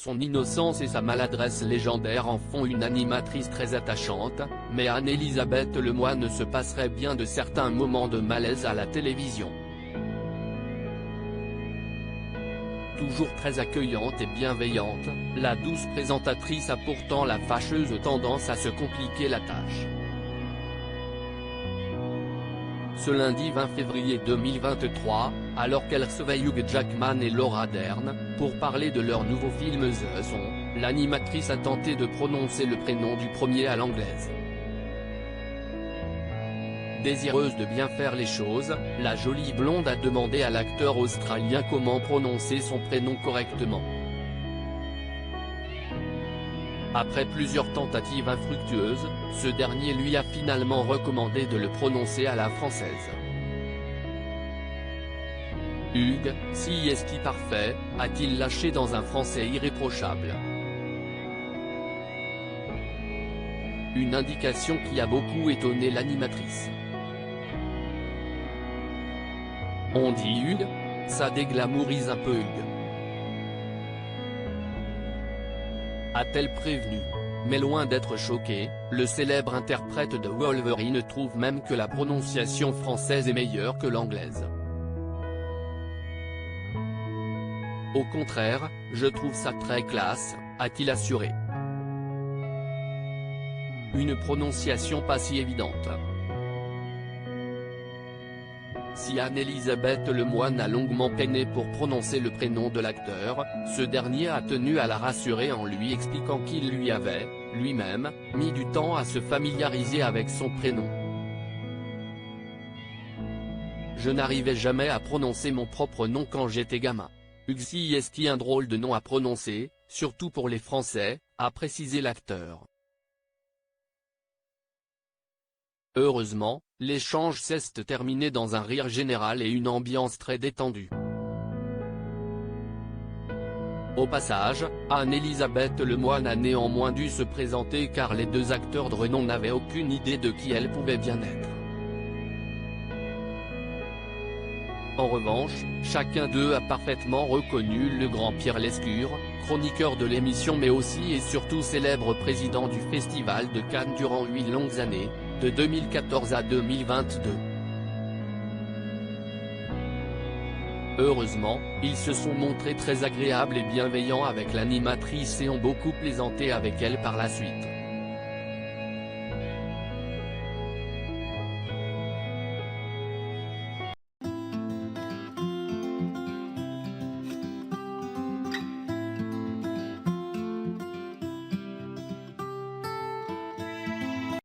son innocence et sa maladresse légendaires en font une animatrice très attachante, mais Anne-Elisabeth Lemoine se passerait bien de certains moments de malaise à la télévision. Toujours très accueillante et bienveillante, la douce présentatrice a pourtant la fâcheuse tendance à se compliquer la tâche. Ce lundi 20 février 2023, alors qu'elle recevait Hugh Jackman et Laura Dern, pour parler de leur nouveau film The Son, l'animatrice a tenté de prononcer le prénom du premier à l'anglaise. Désireuse de bien faire les choses, la jolie blonde a demandé à l'acteur australien comment prononcer son prénom correctement. Après plusieurs tentatives infructueuses, ce dernier lui a finalement recommandé de le prononcer à la française. Hugh, si est-ce parfait, a-t-il lâché dans un français irréprochable. Une indication qui a beaucoup étonné l'animatrice. On dit Hugh, ça déglamourise un peu Hugh. A-t-elle prévenu? Mais loin d'être choqué, le célèbre interprète de Wolverine trouve même que la prononciation française est meilleure que l'anglaise. Au contraire, je trouve ça très classe, a-t-il assuré. Une prononciation pas si évidente. Si Anne-Elisabeth Lemoine a longuement peiné pour prononcer le prénom de l'acteur, ce dernier a tenu à la rassurer en lui expliquant qu'il lui avait, lui-même, mis du temps à se familiariser avec son prénom. Je n'arrivais jamais à prononcer mon propre nom quand j'étais gamin. Hugh est un drôle de nom à prononcer, surtout pour les Français, a précisé l'acteur. Heureusement, l'échange s'est terminé dans un rire général et une ambiance très détendue. Au passage, Anne-Elisabeth Lemoine a néanmoins dû se présenter car les deux acteurs de renom n'avaient aucune idée de qui elle pouvait bien être. En revanche, chacun d'eux a parfaitement reconnu le grand Pierre Lescure, chroniqueur de l'émission mais aussi et surtout célèbre président du Festival de Cannes durant 8 longues années, de 2014 à 2022. Heureusement, ils se sont montrés très agréables et bienveillants avec l'animatrice et ont beaucoup plaisanté avec elle par la suite.